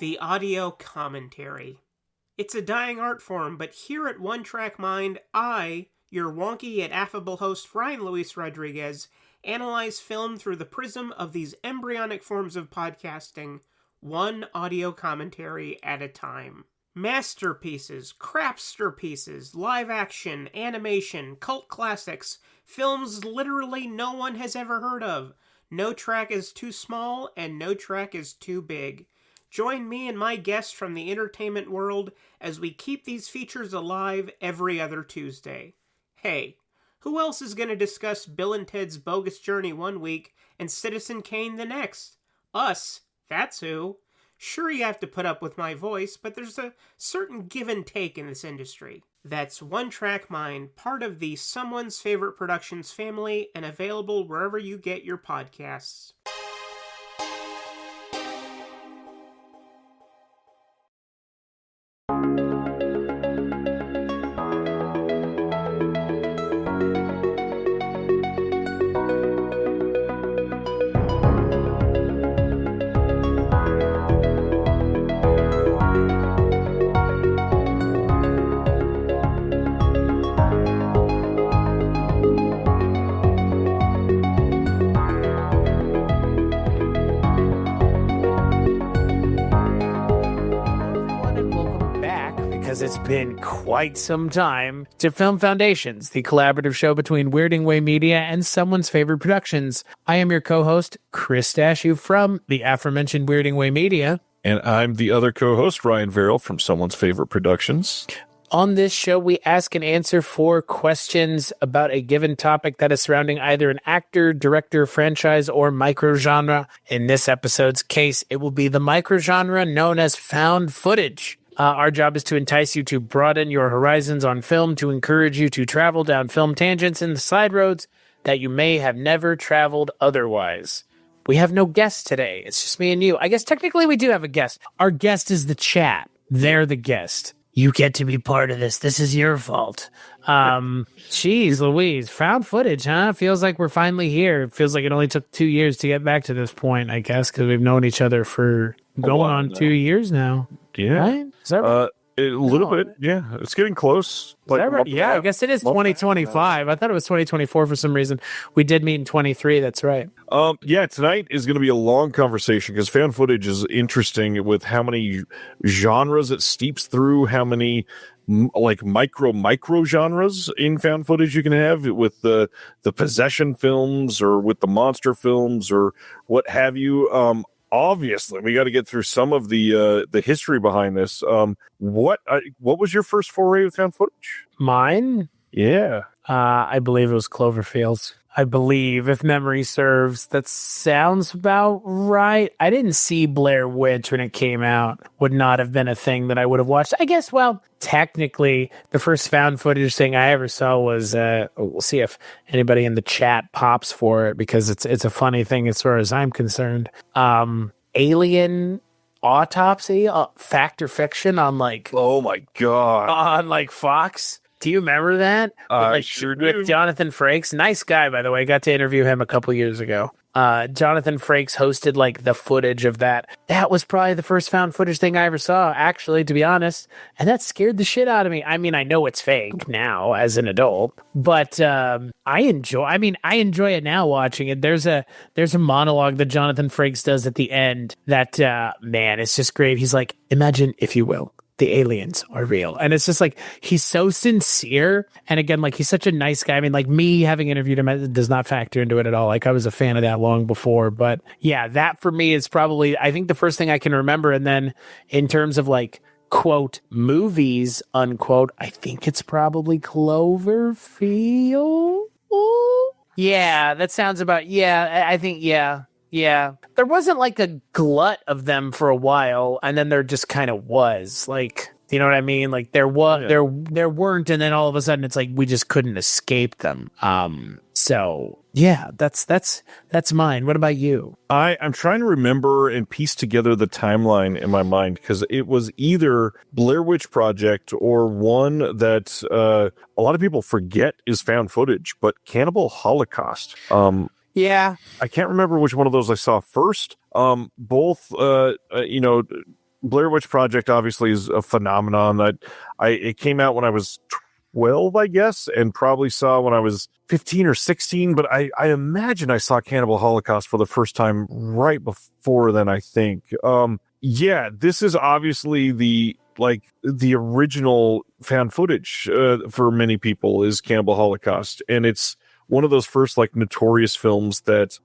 The audio commentary. It's a dying art form, but here at One Track Mind, I, your wonky yet affable host Ryan Luis Rodriguez, analyze film through the prism of these embryonic forms of podcasting, one audio commentary at a time. Masterpieces, crapster pieces, live action, animation, cult classics, films literally no one has ever heard of. No track is too small, and no track is too big. Join me and my guests from the entertainment world as we keep these features alive every other Tuesday. Hey, who else is going to discuss Bill and Ted's Bogus Journey one week and Citizen Kane the next? Us, that's who. Sure, you have to put up with my voice, but there's a certain give and take in this industry. That's One Track Mind, part of the Someone's Favorite Productions family, and available wherever you get your podcasts. It's been quite some time to Film Foundations, the collaborative show between Weirding Way Media and Someone's Favorite Productions. I am your co-host, Chris Dashew from the aforementioned Weirding Way Media. And I'm the other co-host, Ryan Verrill from Someone's Favorite Productions. On this show, we ask and answer 4 questions about a given topic that is surrounding either an actor, director, franchise, or microgenre. In this episode's case, it will be the microgenre known as found footage. Our job is to entice you to broaden your horizons on film, to encourage you to travel down film tangents and the side roads that you may have never traveled otherwise. We have no guest today. It's just me and you. I guess technically we do have a guest. Our guest is the chat. They're the guest. You get to be part of this. This is your fault. Jeez Louise. Found footage, huh? Feels like we're finally here. It feels like it only took 2 years to get back to this point, I guess, because we've known each other for going on 2 years now. Yeah. Right? Is that right? A little bit. Yeah. It's getting close. Like, right? Yeah, I guess it is 2025. I thought it was 2024 for some reason. We did meet in 23. That's right. Yeah, tonight is going to be a long conversation because found footage is interesting with how many genres it steeps through, how many like micro genres in found footage you can have with the possession films or with the monster films or what have you. Obviously, we got to get through some of the history behind this. What was your first foray with found footage? Mine? Yeah. I believe it was Cloverfield. I believe, if memory serves, that sounds about right. I didn't see Blair Witch when it came out. Would not have been a thing that I would have watched. I guess, well, technically, the first found footage thing I ever saw was, we'll see if anybody in the chat pops for it, because it's a funny thing as far as I'm concerned. Alien Autopsy, Fact or Fiction on like... Oh my God. On like Fox. Do you remember that? Sure do. With Jonathan Frakes. Nice guy, by the way. Got to interview him a couple years ago. Jonathan Frakes hosted like the footage of that. That was probably the first found footage thing I ever saw, actually, to be honest. And that scared the shit out of me. I mean, I know it's fake now as an adult, but I enjoy it now watching it. There's a monologue that Jonathan Frakes does at the end that, man, it's just great. He's like, imagine, if you will, the aliens are real. And it's just like, he's so sincere. And again, like, he's such a nice guy. I mean, like, me having interviewed him does not factor into it at all. Like, I was a fan of that long before. But yeah, that for me is probably, I think, the first thing I can remember. And then in terms of like, quote, movies, unquote, I think it's probably Cloverfield. Yeah, that sounds about, yeah, I think, yeah. Yeah, there wasn't like a glut of them for a while, and then there just kind of was. Like, you know what I mean? Like there was, there weren't, and then all of a sudden it's like we just couldn't escape them. So yeah, that's mine. What about you? I'm trying to remember and piece together the timeline in my mind, because it was either Blair Witch Project or one that a lot of people forget is found footage, but Cannibal Holocaust. Yeah. I can't remember which one of those I saw first. Both, Blair Witch Project obviously is a phenomenon that it came out when I was 12, I guess, and probably saw when I was 15 or 16, but I imagine I saw Cannibal Holocaust for the first time right before then, I think. Yeah, this is obviously the original found footage for many people is Cannibal Holocaust, and it's one of those first notorious films that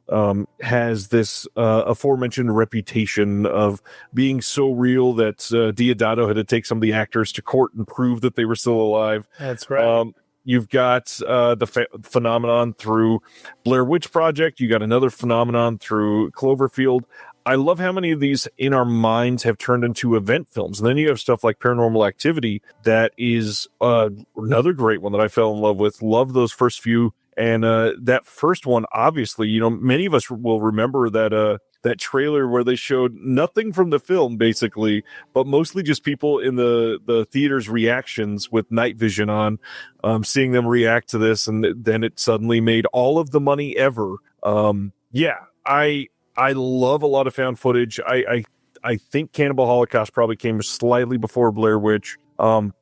has this aforementioned reputation of being so real that Deodato had to take some of the actors to court and prove that they were still alive. That's right. You've got the phenomenon through Blair Witch Project. You got another phenomenon through Cloverfield. I love how many of these in our minds have turned into event films. And then you have stuff like Paranormal Activity that is another great one that I fell in love with. Love those first few. And that first one, obviously, many of us will remember that trailer where they showed nothing from the film, basically, but mostly just people in the theater's reactions with night vision on, seeing them react to this. And then it suddenly made all of the money ever. I love a lot of found footage. I think Cannibal Holocaust probably came slightly before Blair Witch.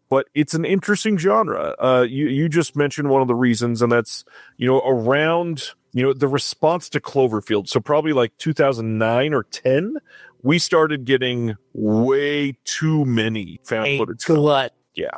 But it's an interesting genre. You just mentioned one of the reasons, and that's, around, the response to Cloverfield. So probably 2009 or 10, we started getting way too many found footage. Glut. Yeah.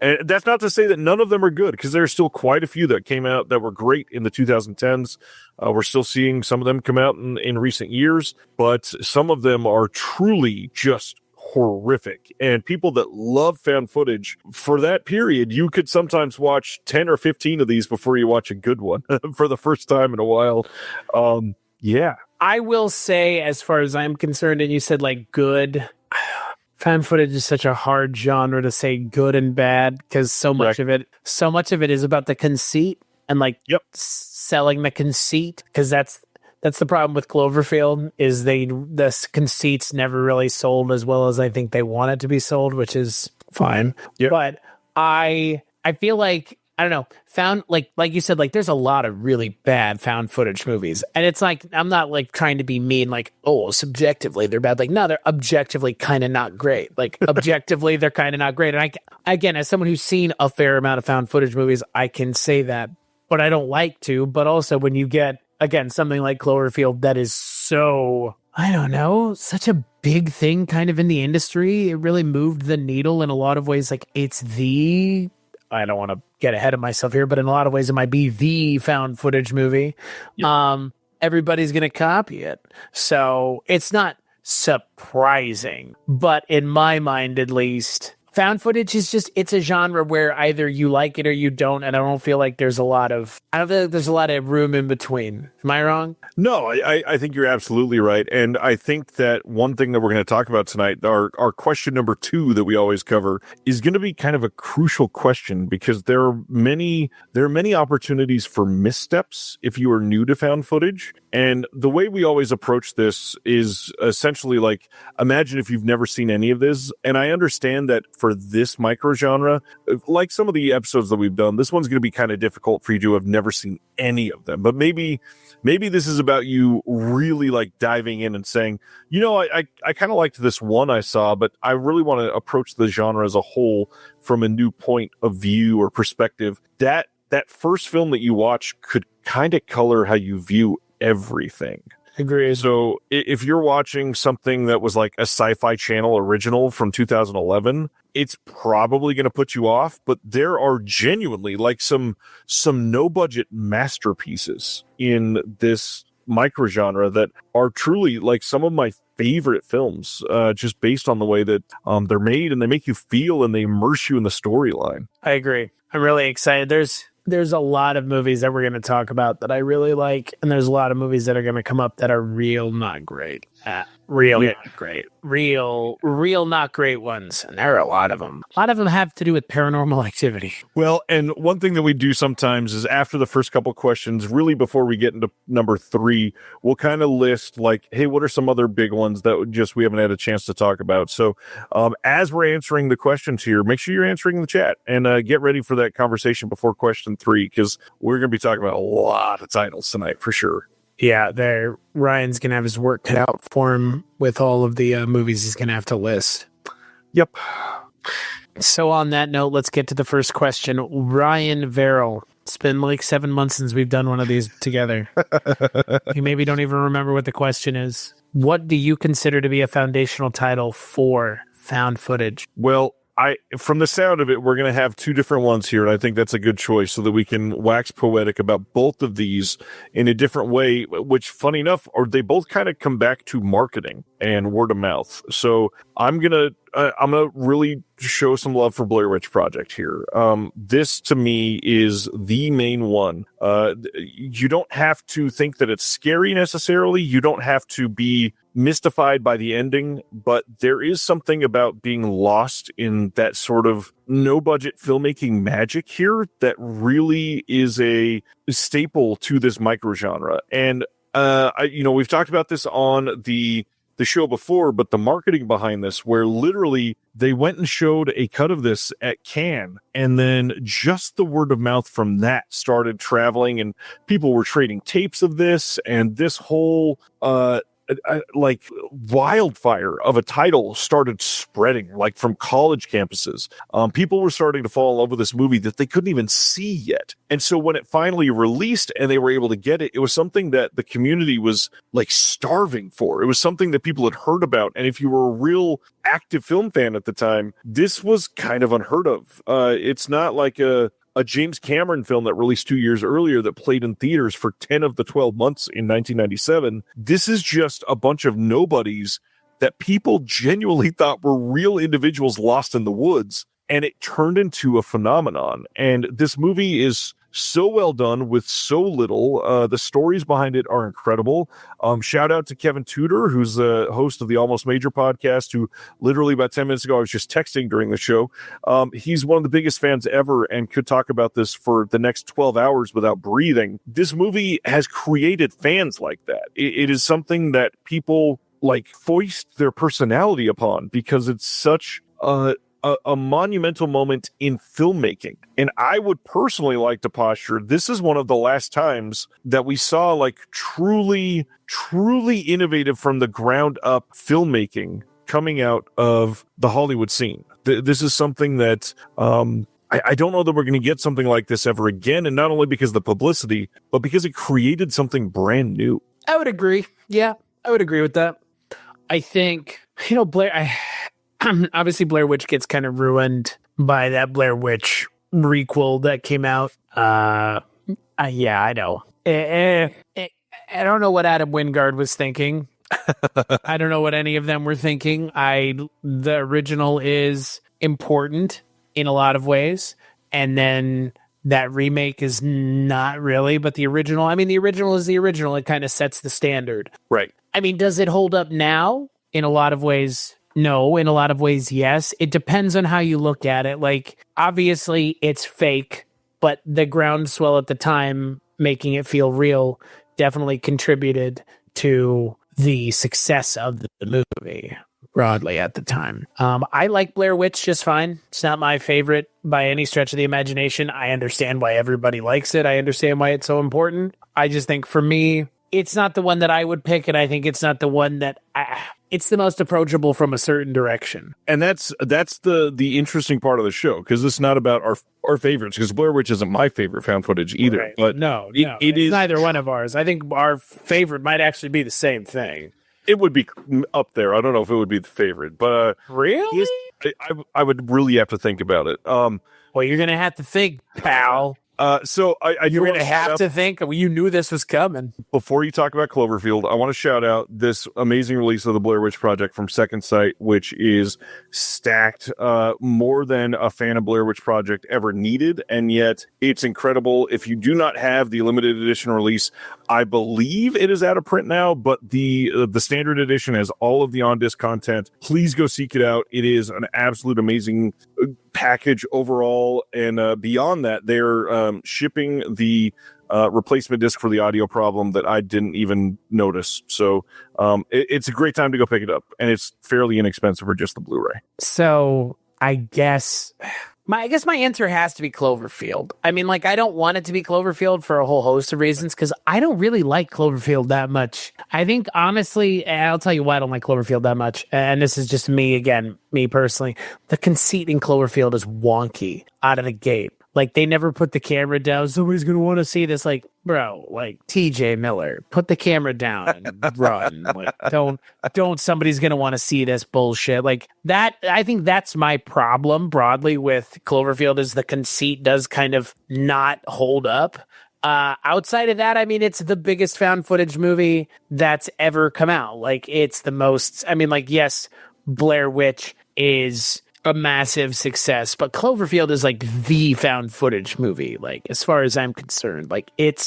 And that's not to say that none of them are good, because there are still quite a few that came out that were great in the 2010s. We're still seeing some of them come out in recent years, but some of them are truly just horrific. And people that love found footage for that period, you could sometimes watch 10 or 15 of these before you watch a good one for the first time in a while. Yeah. I will say, as far as I'm concerned, and you said good, found footage is such a hard genre to say good and bad, because so much of it is about the conceit and selling the conceit, because that's the problem with Cloverfield, is the conceits never really sold as well as I think they want it to be sold, which is fine. Yep. But I feel like, I don't know, found like you said, there's a lot of really bad found footage movies, and it's I'm not trying to be mean, subjectively they're bad. No, they're objectively kind of not great. Objectively they're kind of not great. And again, as someone who's seen a fair amount of found footage movies, I can say that, but I don't like to. But also, when you get, again, something like Cloverfield that is so, I don't know, such a big thing kind of in the industry, it really moved the needle in a lot of ways. It's I don't want to get ahead of myself here, but in a lot of ways it might be the found footage movie. Yep. Everybody's going to copy it. So it's not surprising, but in my mind, at least, found footage is it's a genre where either you like it or you don't. And I don't feel like there's a lot of room in between. Am I wrong? No, I think you're absolutely right. And I think that one thing that we're going to talk about tonight, our question number 2 that we always cover, is going to be kind of a crucial question, because there are many opportunities for missteps if you are new to found footage. And the way we always approach this is essentially imagine if you've never seen any of this. And I understand that for this microgenre, like some of the episodes that we've done, this one's going to be kind of difficult for you to have never seen any of them. But maybe this is about you really diving in and saying, I kind of liked this one I saw, but I really want to approach the genre as a whole from a new point of view or perspective. That first film that you watch could kind of color how you view everything. Agreed. So if you're watching something that was a Sci-Fi Channel original from 2011, it's probably going to put you off. But there are genuinely some no-budget masterpieces in this microgenre that are truly some of my favorite films, just based on the way that they're made, and they make you feel and they immerse you in the storyline. I agree. I'm really excited. There's a lot of movies that we're going to talk about that I really like, and there's a lot of movies that are going to come up that are real not great. Not great. Real not great ones, and there are a lot of them. A lot of them have to do with Paranormal Activity. Well, and one thing that we do sometimes is after the first couple questions, really before we get into number 3, we'll kind of list hey, what are some other big ones that we haven't had a chance to talk about? So as we're answering the questions here, make sure you're answering in the chat, and get ready for that conversation before question 3, because we're going to be talking about a lot of titles tonight for sure. Yeah, there. Ryan's gonna have his work cut out for him with all of the movies he's gonna have to list. Yep. So on that note, let's get to the first question. Ryan Verrill. It's been like 7 months since we've done one of these together. You maybe don't even remember what the question is. What do you consider to be a foundational title for found footage? Well, from the sound of it, we're going to have two different ones here, and I think that's a good choice so that we can wax poetic about both of these in a different way, which, funny enough, they both kind of come back to marketing and word of mouth. So I'm going to really show some love for Blair Witch Project here. This, to me, is the main one. You don't have to think that it's scary necessarily. You don't have to be mystified by the ending, but there is something about being lost in that sort of no-budget filmmaking magic here that really is a staple to this microgenre. And we've talked about this on the show before, but the marketing behind this, where literally they went and showed a cut of this at Cannes, and then just the word of mouth from that started traveling, and people were trading tapes of this, and this whole like wildfire of a title started spreading, like from college campuses. People were starting to fall in love with this movie that they couldn't even see yet. And so when it finally released and they were able to get it, it was something that the community was like starving for. It was something that people had heard about. And if you were a real active film fan at the time, this was kind of unheard of. It's not like a James Cameron film that released 2 years earlier that played in theaters for 10 of the 12 months in 1997. This is just a bunch of nobodies that people genuinely thought were real individuals lost in the woods, and it turned into a phenomenon. And this movie is so well done with so little. The stories behind it are incredible. Shout out to Kevin Tudor, who's the host of the Almost Major podcast, who literally about 10 minutes ago I was just texting during the show. He's one of the biggest fans ever and could talk about this for the next 12 hours without breathing. This movie has created fans like that. It is something that people like foist their personality upon because it's such a monumental moment in filmmaking. And I would personally like to posture this is one of the last times that we saw like truly innovative from the ground up filmmaking coming out of the Hollywood scene. This is something that I don't know that we're going to get something like this ever again. And not only because of the publicity, but because it created something brand new. I would agree. Yeah, I would agree with that. I think, Blair, obviously Blair Witch gets kind of ruined by that Blair Witch requel that came out. Yeah, I know. I don't know what Adam Wingard was thinking. I don't know what any of them were thinking. The original is important in a lot of ways, and then that remake is not really, but the original is the original. It kind of sets the standard. Right. I mean, does it hold up now? In a lot of ways, no. In a lot of ways, yes. It depends on how you look at it. Like, obviously, it's fake, but the groundswell at the time, making it feel real, definitely contributed to the success of the movie broadly at the time. I like Blair Witch just fine. It's not my favorite by any stretch of the imagination. I understand why everybody likes it. I understand why it's so important. I just think for me, it's not the one that I would pick, and I think it's not the one that it's the most approachable from a certain direction. And that's the interesting part of the show, because it's not about our favorites, because Blair Witch isn't my favorite found footage either. Right. But no, it is neither one of ours. I think our favorite might actually be the same thing. It would be up there. I don't know if it would be the favorite, but really, I would really have to think about it. Well, you're gonna have to think, pal. So you're going to have to think. You knew this was coming. Before you talk about Cloverfield, I want to shout out this amazing release of the Blair Witch Project from Second Sight, which is stacked more than a fan of Blair Witch Project ever needed, and yet it's incredible. If you do not have the limited edition release, I believe it is out of print now, but the standard edition has all of the on-disc content. Please go seek it out. It is an absolute amazing package overall, and beyond that, they're shipping the replacement disc for the audio problem that I didn't even notice. So it's a great time to go pick it up, and it's fairly inexpensive for just the Blu-ray. So I guess I guess my answer has to be Cloverfield. I mean, like, I don't want it to be Cloverfield for a whole host of reasons because I don't really like Cloverfield that much. I think, honestly, I'll tell you why I don't like Cloverfield that much. And this is just me, again, me personally. The conceit in Cloverfield is wonky out of the gate. Like, they never put the camera down. Somebody's going to want to see this. Like, bro, like, TJ Miller, put the camera down and run. Like, don't somebody's going to want to see this bullshit. Like, that, I think that's my problem broadly with Cloverfield is the conceit does kind of not hold up. Outside of that, I mean, it's the biggest found footage movie that's ever come out. Like, it's the most, I mean, like, yes, Blair Witch is a massive success, but Cloverfield is like the found footage movie, like as far as I'm concerned. Like it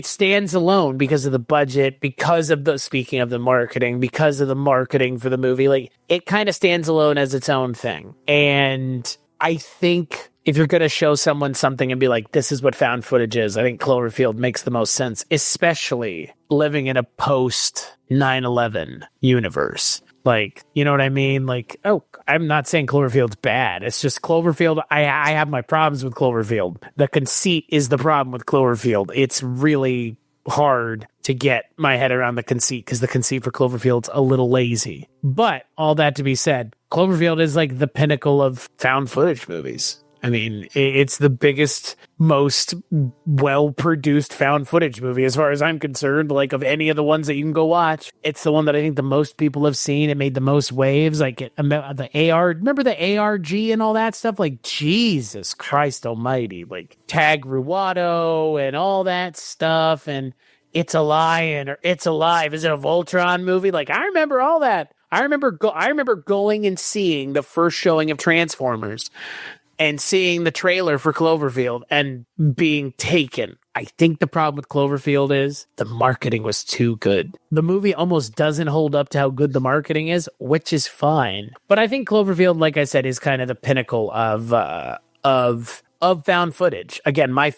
stands alone because of the budget, because of the, speaking of the marketing, because of the marketing for the movie. Like it kind of stands alone as its own thing. And I think if you're going to show someone something and be like, this is what found footage is, I think Cloverfield makes the most sense, especially living in a post 9/11 universe. Like, you know what I mean? Like, oh, I'm not saying Cloverfield's bad. It's just Cloverfield. I have my problems with Cloverfield. The conceit is the problem with Cloverfield. It's really hard to get my head around the conceit because the conceit for Cloverfield's a little lazy. But all that to be said, Cloverfield is like the pinnacle of found footage movies. I mean, it's the biggest, most well-produced found footage movie as far as I'm concerned, like of any of the ones that you can go watch. It's the one that I think the most people have seen. It made the most waves. Like the AR, remember the ARG and all that stuff? Like, Jesus Christ almighty. Like Tag Ruato and all that stuff. And It's a Lion or It's Alive. Is it a Voltron movie? Like, I remember all that. I remember going and seeing the first showing of Transformers and seeing the trailer for Cloverfield and being taken. I think the problem with Cloverfield is the marketing was too good. The movie almost doesn't hold up to how good the marketing is, which is fine. But I think Cloverfield, like I said, is kind of the pinnacle of found footage. Again, my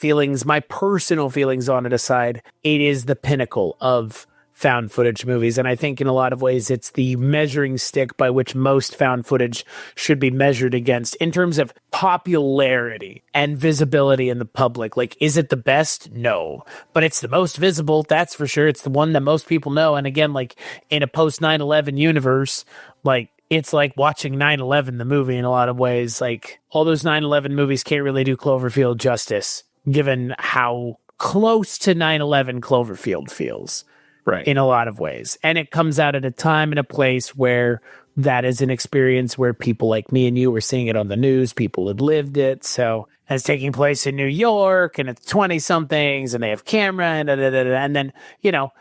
personal feelings on it aside, it is the pinnacle of found footage movies. And I think in a lot of ways, it's the measuring stick by which most found footage should be measured against in terms of popularity and visibility in the public. Like, is it the best? No, but it's the most visible. That's for sure. It's the one that most people know. And again, like in a post 9/11 universe, like it's like watching 9/11, the movie in a lot of ways. Like all those 9/11 movies can't really do Cloverfield justice, given how close to 9/11 Cloverfield feels. Right. In a lot of ways. And it comes out at a time and a place where that is an experience where people like me and you were seeing it on the news. People had lived it. So it's taking place in New York and it's 20 somethings and they have camera and then, you know,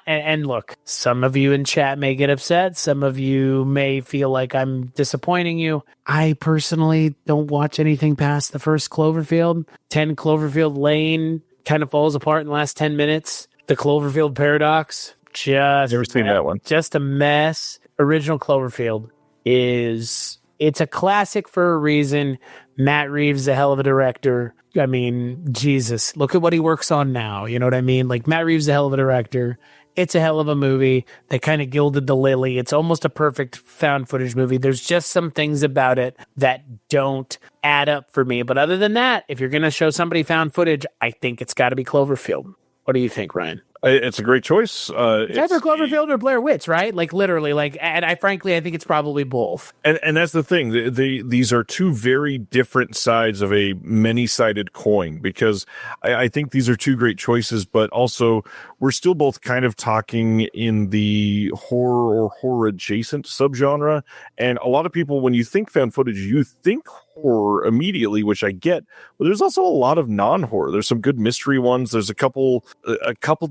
and look, some of you in chat may get upset. Some of you may feel like I'm disappointing you. I personally don't watch anything past the first Cloverfield. 10 Cloverfield Lane kind of falls apart in the last 10 minutes. The Cloverfield Paradox, never seen that one. Just a mess. Original Cloverfield it's a classic for a reason. Matt Reeves is a hell of a director. I mean, Jesus, look at what he works on now. You know what I mean? Like Matt Reeves is a hell of a director. It's a hell of a movie. They kind of gilded the lily. It's almost a perfect found footage movie. There's just some things about it that don't add up for me. But other than that, if you're going to show somebody found footage, I think it's got to be Cloverfield. What do you think, Ryan? It's a great choice. It's either Cloverfield or Blair Witch, right? Like literally, like, and I frankly think it's probably both. And that's the thing. These are two very different sides of a many-sided coin because I think these are two great choices, but also we're still both kind of talking in the horror or horror adjacent subgenre. And a lot of people, when you think found footage, you think horror immediately, which I get, but there's also a lot of non-horror. There's some good mystery ones. There's a couple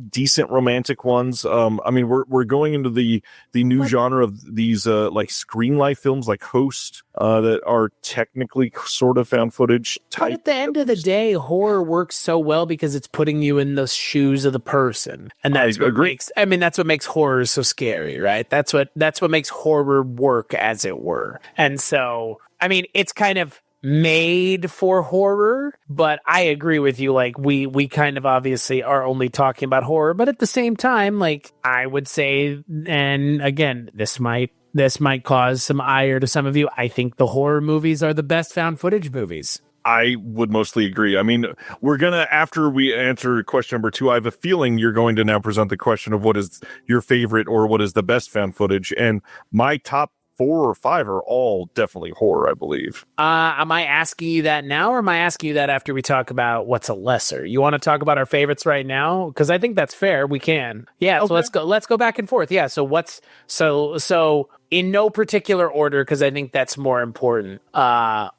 decent romantic ones. I mean, we're going into the new genre of these like screen life films like Host that are technically sort of found footage type. But at the end of the day, horror works so well because it's putting you in the shoes of the person, and that's what makes horror so scary, right? That's what makes horror work, as it were. And so, I mean, it's kind of made for horror, but I agree with you. Like we kind of obviously are only talking about horror, but at the same time, like I would say, and again, this might this might cause some ire to some of you. I think the horror movies are the best found footage movies. I would mostly agree. I mean, we're going to, after we answer question number 2, I have a feeling you're going to now present the question of what is your favorite or what is the best found footage. And my top 4 or 5 are all definitely horror, I believe. Am I asking you that now, or am I asking you that after we talk about what's a lesser? You want to talk about our favorites right now? Because I think that's fair. We can. Yeah. Okay. So let's go back and forth. Yeah. So so in no particular order, because I think that's more important. Let's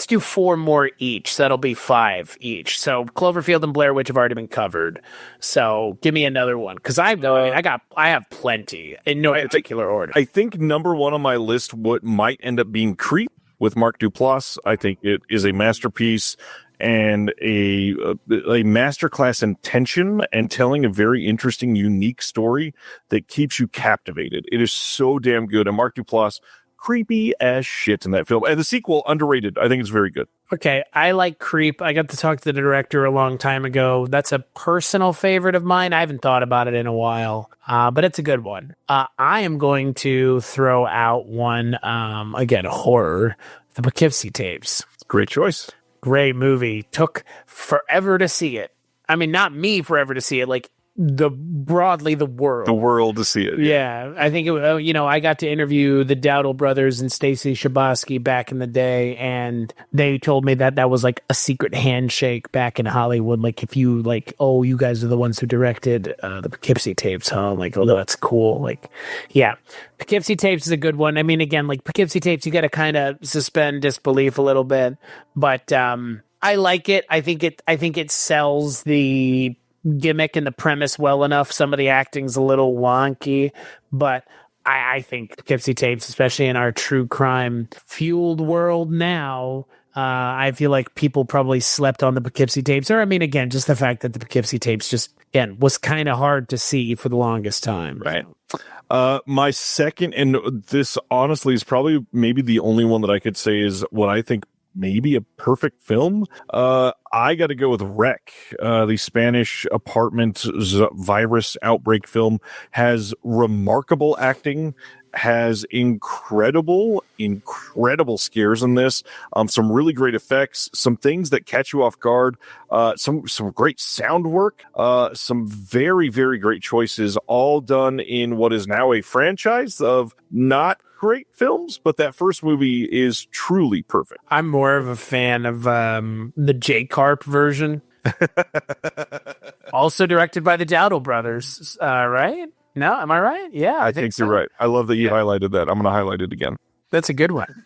do 4 more each. So that'll be 5 each. So Cloverfield and Blair Witch have already been covered. So give me another one, because I have plenty in no particular order. I think number 1 on my list, what might end up being Creep with Mark Duplass. I think it is a masterpiece and a masterclass in tension and telling a very interesting, unique story that keeps you captivated. It is so damn good. And Mark Duplass, creepy as shit in that film. And the sequel, underrated. I think it's very good. Okay, I like Creep. I got to talk to the director a long time ago. That's a personal favorite of mine. I haven't thought about it in a while, but it's a good one. I am going to throw out one, again, horror, the Poughkeepsie Tapes. Great choice. Great movie. Took forever to see it. I mean, not me forever to see it, like broadly the world to see it. Yeah. I think I got to interview the Dowdle brothers and Stacy Shabosky back in the day, and they told me that was like a secret handshake back in Hollywood. Like, if you you guys are the ones who directed the Poughkeepsie Tapes, huh? I'm like, oh, that's cool. Like, yeah, Poughkeepsie Tapes is a good one. I mean, again, like Poughkeepsie Tapes, you got to kind of suspend disbelief a little bit, but I like it. I think it sells the gimmick and the premise well enough. Some of the acting's a little wonky, but I think Poughkeepsie Tapes, especially in our true crime fueled world now, I feel like people probably slept on the Poughkeepsie Tapes. Or, I mean, again, just the fact that the Poughkeepsie Tapes was kind of hard to see for the longest time. Right. My second, and this honestly is probably maybe the only one that I could say is what I think maybe a perfect film. I got to go with Wreck. The Spanish apartment virus outbreak film has remarkable acting, has incredible scares in this. Some really great effects, some things that catch you off guard, some great sound work, some very, very great choices, all done in what is now a franchise of not great films, but that first movie is truly perfect. I'm more of a fan of the J. Carp version. Also directed by the Dowdle brothers, right? No, am I right? Yeah, I think so. You're right. I love that you highlighted that. I'm going to highlight it again. That's a good one.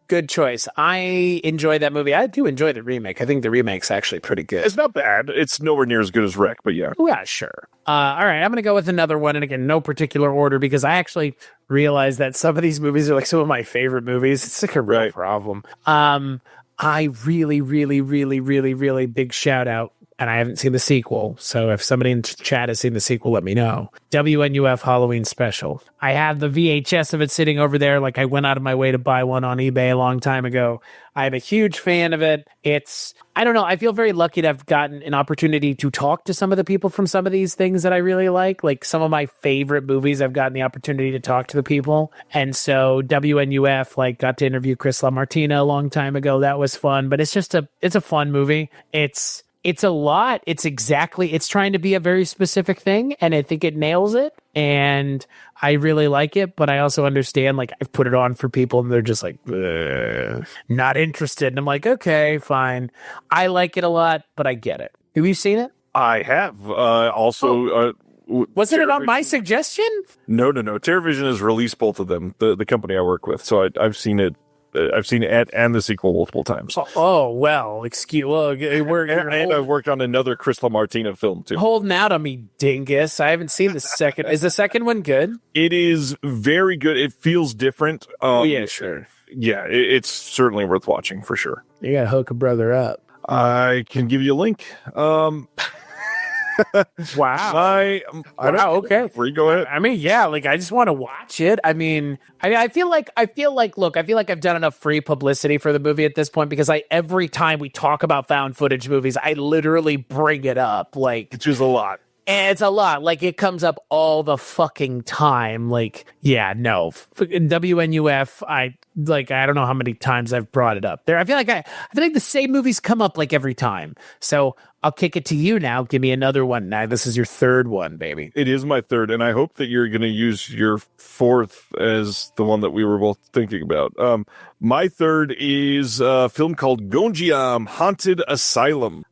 Good choice. I enjoy that movie. I do enjoy the remake. I think the remake's actually pretty good. It's not bad. It's nowhere near as good as Wreck, but yeah. Yeah, sure. All right, I'm going to go with another one. And again, no particular order, because I actually realized that some of these movies are like some of my favorite movies. It's like a real problem. I really, really, really, really, really big shout out. And I haven't seen the sequel, so if somebody in chat has seen the sequel, let me know. WNUF Halloween Special. I have the VHS of it sitting over there. Like, I went out of my way to buy one on eBay a long time ago. I'm a huge fan of it. I don't know, I feel very lucky to have gotten an opportunity to talk to some of the people from some of these things that I really like. Like, some of my favorite movies, I've gotten the opportunity to talk to the people. And so WNUF, got to interview Chris LaMartina a long time ago. That was fun, but it's a fun movie. It's a lot. It's trying to be a very specific thing, and I think it nails it, and I really like it, but I also understand, I've put it on for people, and they're just not interested, and I'm like, okay, fine. I like it a lot, but I get it. Have you seen it? I have. Wasn't it on my suggestion? No. TerraVision has released both of them, the company I work with, so I've seen it. I've seen it and the sequel multiple times. Oh, well, and I've worked on another Chris LaMartina film, too. Holding out on me, dingus. I haven't seen the second. Is the second one good? It is very good. It feels different. Yeah, sure. Yeah, it's certainly worth watching, for sure. You gotta hook a brother up. I can give you a link. Wow. Okay. Free, go ahead. I mean, yeah, I just want to watch it. I mean, I feel like I've done enough free publicity for the movie at this point, because every time we talk about found footage movies, I literally bring it up. Which is a lot. And it's a lot. Like, it comes up all the fucking time. Like, yeah, no. WNUF, I don't know how many times I've brought it up there. I feel like the same movies come up like every time. So I'll kick it to you now. Give me another one. Now, this is your third one, baby. It is my third, and I hope that you're going to use your fourth as the one that we were both thinking about. My third is a film called Gonjiam, Haunted Asylum.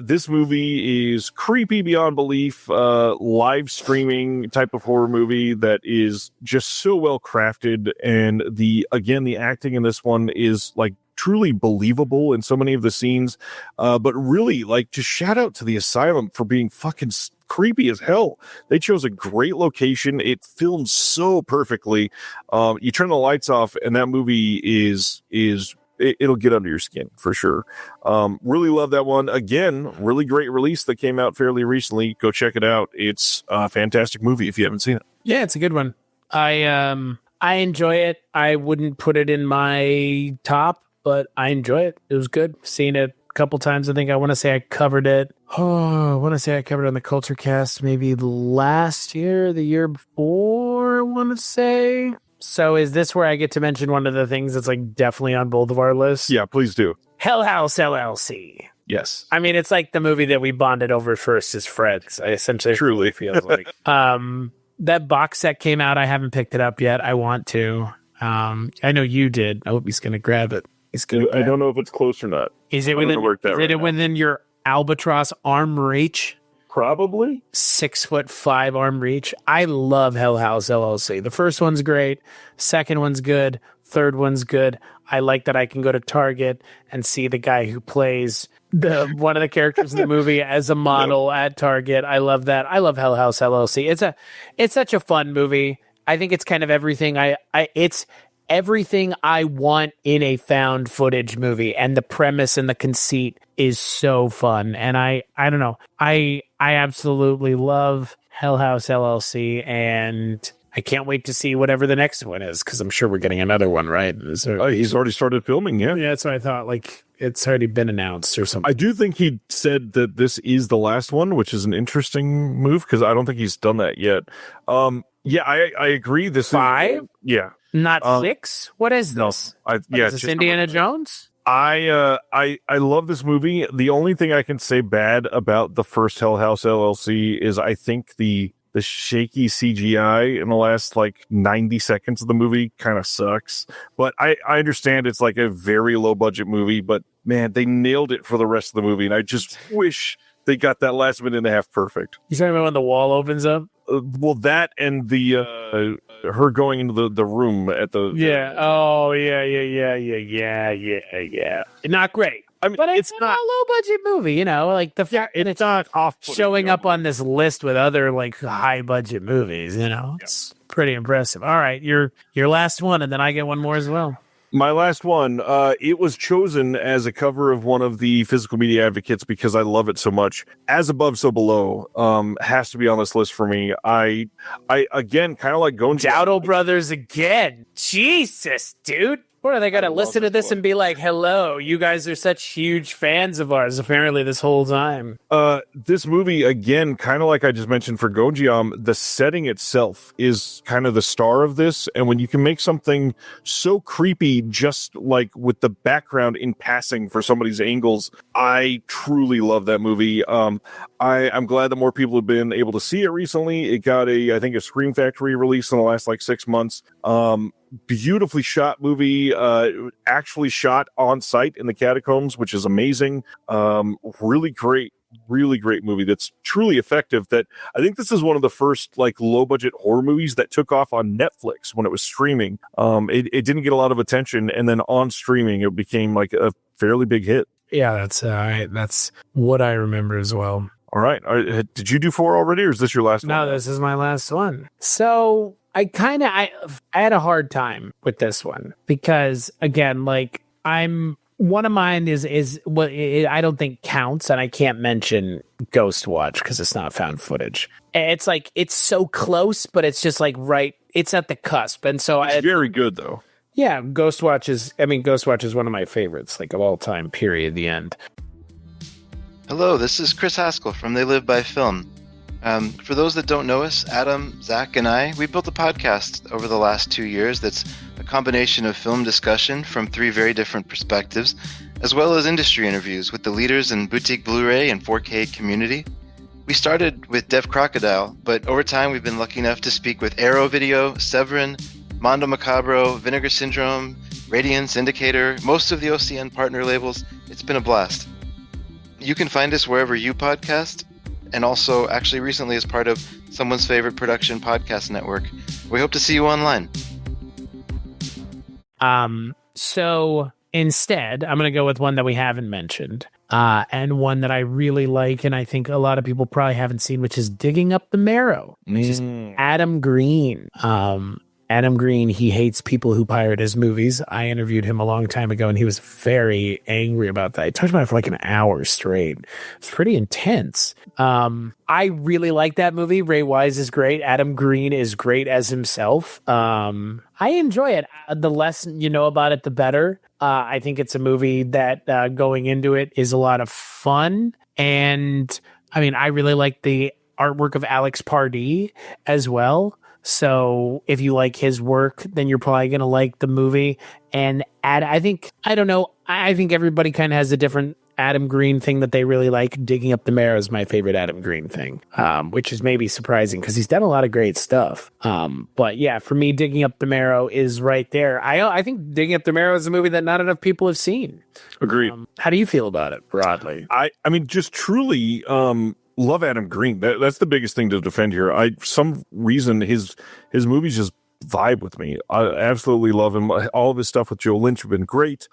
This movie is creepy beyond belief, live streaming type of horror movie that is just so well crafted, and the acting in this one is like truly believable in so many of the scenes, but really, like, just shout out to the asylum for being fucking creepy as hell. They chose a great location. It films so perfectly. You turn the lights off and that movie it'll get under your skin for sure. Really love that one. Again, really great release that came out fairly recently. Go check it out. It's a fantastic movie if you haven't seen it. Yeah, it's a good one. I enjoy it. I wouldn't put it in my top, but I enjoy it. It was good. Seen it a couple times. I want to say I covered it. Oh, I want to say I covered it on the Culture Cast maybe last year, the year before, I want to say. So is this where I get to mention one of the things that's like definitely on both of our lists? Yeah, please do. Hell House LLC. Yes. I mean, it's like the movie that we bonded over first as friends. I essentially truly feels like. That box set came out. I haven't picked it up yet. I want to. I know you did. I hope he's going to grab it. I don't know if it's close or not. Is it within your albatross arm reach? Probably 6'5" arm reach. I love Hell House LLC. The first one's great. Second one's good. Third one's good. I like that I can go to Target and see the guy who plays one of the characters in the movie as a model at Target. I love that. I love Hell House LLC. It's such a fun movie. I think it's kind of everything it's everything I want in a found footage movie, and the premise and the conceit is so fun. And I don't know. I absolutely love Hell House LLC, and I can't wait to see whatever the next one is, because I'm sure we're getting another one, right? He's already started filming, yeah. Yeah, that's what I thought. Like, it's already been announced or something. I do think he said that this is the last one, which is an interesting move, because I don't think he's done that yet. Yeah, I agree. This 5? Yeah. Not 6? What is this? Is this Indiana Jones? I love this movie. The only thing I can say bad about the first Hell House LLC is I think the shaky CGI in the last like 90 seconds of the movie kind of sucks. But I understand it's like a very low budget movie, but man, they nailed it for the rest of the movie. And I just wish they got that last minute and a half perfect. You talking about when the wall opens up? Well, that and the her going into the room at the yeah. Not great. I mean, but it's not a low budget movie, you know. Like it's not off showing up on this list with other like high budget movies. You know, it's pretty impressive. All right, your last one, and then I get one more as well. My last one, it was chosen as a cover of one of the Physical Media Advocates because I love it so much. As Above, So Below has to be on this list for me. I again, kind of like going Dowdle Brothers again. Jesus, dude. What are they going to listen to this and be like, hello, you guys are such huge fans of ours, apparently, this whole time. This movie, again, kind of like I just mentioned for Gonjiam, the setting itself is kind of the star of this. And when you can make something so creepy, just like with the background in passing for somebody's angles, I truly love that movie. I'm glad that more people have been able to see it recently. It got I think a Scream Factory release in the last like 6 months. Beautifully shot movie, actually shot on site in the catacombs, which is amazing. Really great movie that's truly effective. That I think this is one of the first like low budget horror movies that took off on Netflix when it was streaming. It didn't get a lot of attention, and then on streaming it became like a fairly big hit. Yeah, that's what I remember as well. All right, did you do 4 already, or is this your last one? No, this is my last one. So I had a hard time with this one because, again, like one of mine is what I don't think counts, and I can't mention Ghost Watch because it's not found footage. It's like it's so close, but it's just like right. It's at the cusp, and so it's very good though. Yeah, Ghost Watch is one of my favorites, like of all time. Period. The end. Hello, this is Chris Haskell from They Live by Film. For those that don't know us, Adam, Zach, and I, we built a podcast over the last 2 years that's a combination of film discussion from 3 very different perspectives, as well as industry interviews with the leaders in boutique Blu-ray and 4K community. We started with Dev Crocodile, but over time we've been lucky enough to speak with Arrow Video, Severin, Mondo Macabro, Vinegar Syndrome, Radiance, Indicator, most of the OCN partner labels. It's been a blast. You can find us wherever you podcast, and also actually recently as part of Someone's Favorite Production Podcast Network. We hope to see you online. So instead, I'm going to go with one that we haven't mentioned, and one that I really like, and I think a lot of people probably haven't seen, which is Digging Up the Marrow, which is Adam Green. Adam Green, he hates people who pirate his movies. I interviewed him a long time ago, and he was very angry about that. He talked about it for like an hour straight. It's pretty intense. I really like that movie. Ray Wise is great. Adam Green is great as himself. I enjoy it. The less you know about it, the better. I think it's a movie that going into it is a lot of fun. And I mean, I really like the artwork of Alex Pardee as well. So if you like his work, then you're probably going to like the movie. And I think everybody kind of has a different Adam Green thing that they really like. Digging Up the Marrow is my favorite Adam Green thing, which is maybe surprising because he's done a lot of great stuff. But yeah, for me, Digging Up the Marrow is right there. I think Digging Up the Marrow is a movie that not enough people have seen. Agreed. How do you feel about it broadly? I mean, just truly love Adam Green. That's the biggest thing to defend here. For some reason, his movies just vibe with me. I absolutely love him. All of his stuff with Joe Lynch have been great.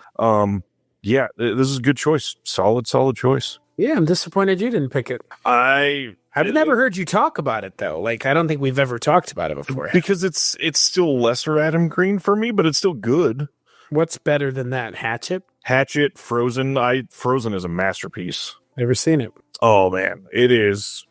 Yeah, this is a good choice. Solid choice. Yeah, I'm disappointed you didn't pick it. I've never heard you talk about it, though. Like, I don't think we've ever talked about it before. Because it's still lesser Adam Green for me, but it's still good. What's better than that? Hatchet, Frozen. Frozen is a masterpiece. Never seen it. Oh, man, it is.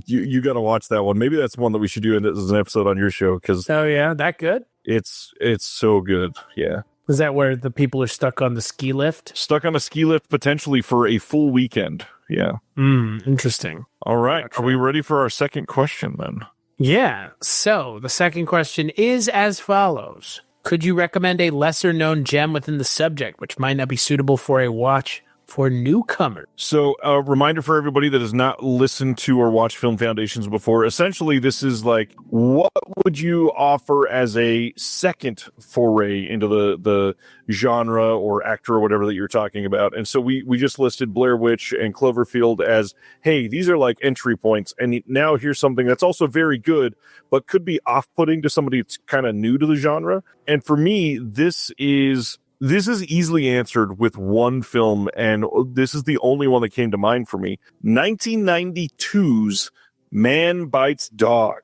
You got to watch that one. Maybe that's one that we should do as an episode on your show. Oh, yeah? That good? It's so good. Yeah. Is that where the people are stuck on the ski lift? Stuck on a ski lift potentially for a full weekend. Yeah. Interesting. All right. Are we ready for our second question then? Yeah. So the second question is as follows. Could you recommend a lesser known gem within the subject, which might not be suitable for a watch for newcomers? So a reminder for everybody that has not listened to or watched Film Foundations before, essentially this is like, what would you offer as a second foray into the genre or actor or whatever that you're talking about? And so we just listed Blair Witch and Cloverfield as, hey, these are like entry points. And now here's something that's also very good, but could be off-putting to somebody that's kind of new to the genre. And for me, this is easily answered with one film, and this is the only one that came to mind for me. 1992's Man Bites Dog.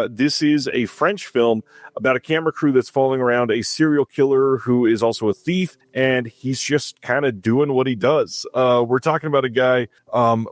This is a French film about a camera crew that's following around a serial killer who is also a thief, and he's just kind of doing what he does. We're talking about a guy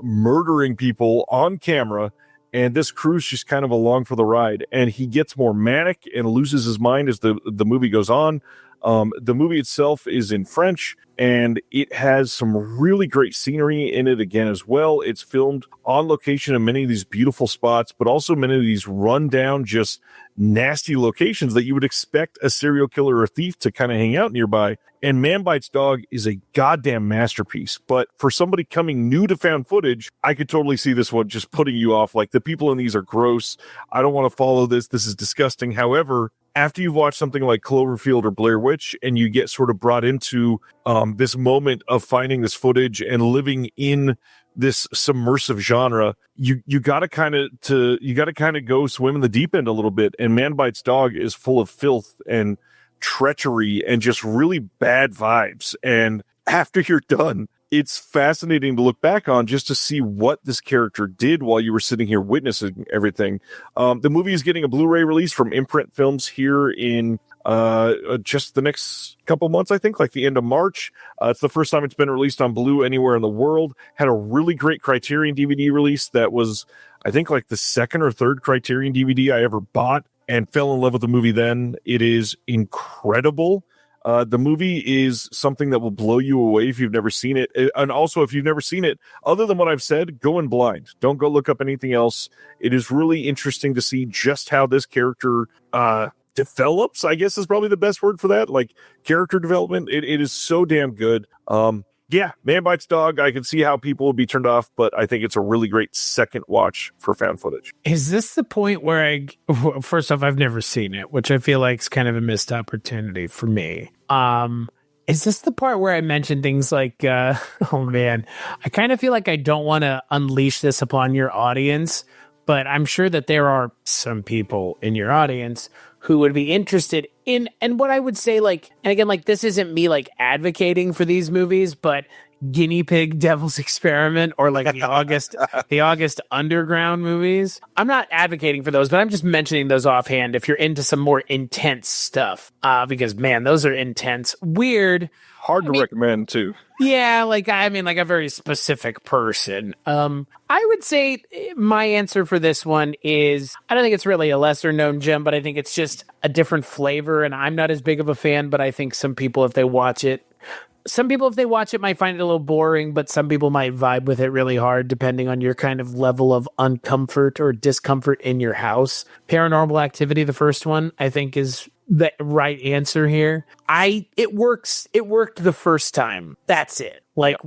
murdering people on camera, and this crew's just kind of along for the ride, and he gets more manic and loses his mind as the movie goes on. The movie itself is in French, and it has some really great scenery in it again as well. It's filmed on location in many of these beautiful spots, but also many of these rundown, just nasty locations that you would expect a serial killer or thief to kind of hang out nearby. And Man Bites Dog is a goddamn masterpiece. But for somebody coming new to found footage, I could totally see this one just putting you off. Like, the people in these are gross. I don't want to follow this. This is disgusting. However, after you've watched something like Cloverfield or Blair Witch and you get sort of brought into this moment of finding this footage and living in this submersive genre, you got to kind of go swim in the deep end a little bit. And Man Bites Dog is full of filth and treachery and just really bad vibes. And after you're done, it's fascinating to look back on just to see what this character did while you were sitting here witnessing everything. The movie is getting a Blu-ray release from Imprint Films here in just the next couple months, I think, like the end of March. It's the first time it's been released on Blu anywhere in the world. Had a really great Criterion DVD release that was, I think, like the second or third Criterion DVD I ever bought, and fell in love with the movie then. It is incredible. The movie is something that will blow you away if you've never seen it. And also, if you've never seen it, other than what I've said, go in blind. Don't go look up anything else. It is really interesting to see just how this character develops, I guess is probably the best word for that. Like character development. It is so damn good. Yeah, Man Bites Dog. I can see how people would be turned off, but I think it's a really great second watch for found footage. Is this the point where first off, I've never seen it, which I feel like is kind of a missed opportunity for me. Is this the part where I mentioned things like, oh man, I kind of feel like I don't want to unleash this upon your audience, but I'm sure that there are some people in your audience who would be interested in, and what I would say, like, and again, like, this isn't me like advocating for these movies, but Guinea Pig, Devil's Experiment, or like the August Underground movies. I'm not advocating for those, but I'm just mentioning those offhand if you're into some more intense stuff, because man, those are intense, weird. Hard to recommend too. Yeah, like I mean, like a very specific person. I would say my answer for this one is I don't think it's really a lesser known gem, but I think it's just a different flavor, and I'm not as big of a fan. But I think some people, if they watch it, might find it a little boring, but some people might vibe with it really hard, depending on your kind of level of uncomfort or discomfort in your house. Paranormal Activity, the first one, I think is the right answer here. It worked the first time. That's it. Like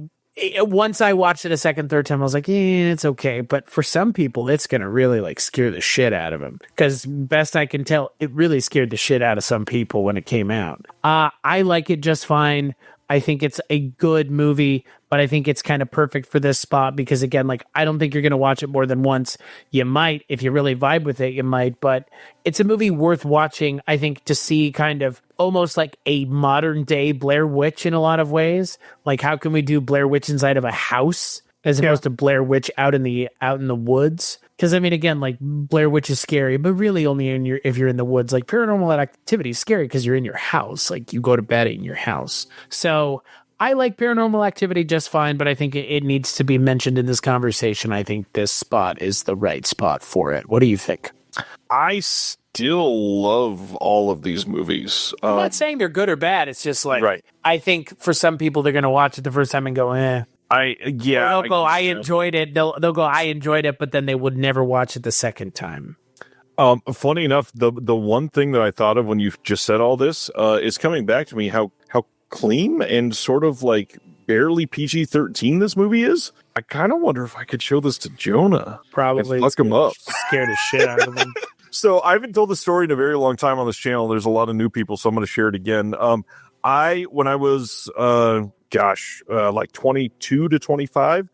once I watched it a second, third time, I was like, it's okay. But for some people, it's going to really like scare the shit out of them. Because best I can tell, it really scared the shit out of some people when it came out. I like it just fine. I think it's a good movie, but I think it's kind of perfect for this spot because, again, like, I don't think you're going to watch it more than once. You might, if you really vibe with it, you might, but it's a movie worth watching, I think, to see kind of almost like a modern day Blair Witch in a lot of ways. Like, how can we do Blair Witch inside of a house as opposed to Blair Witch out in the woods? Because, I mean, again, like, Blair Witch is scary, but really only if you're in the woods. Like, Paranormal Activity is scary because you're in your house. Like, you go to bed in your house. So I like Paranormal Activity just fine, but I think it needs to be mentioned in this conversation. I think this spot is the right spot for it. What do you think? I still love all of these movies. I'm not saying they're good or bad. It's just like, right. I think for some people, they're going to watch it the first time and go, They'll go, I enjoyed it. They'll go, I enjoyed it, but then they would never watch it the second time. Funny enough, the one thing that I thought of when you just said all this is coming back to me how clean and sort of like barely PG-13 this movie is. I kind of wonder if I could show this to Jonah. Probably. Fuck him up. Scared the shit out of him. So I haven't told the story in a very long time on this channel. There's a lot of new people, so I'm going to share it again. When I was like 22 to 25,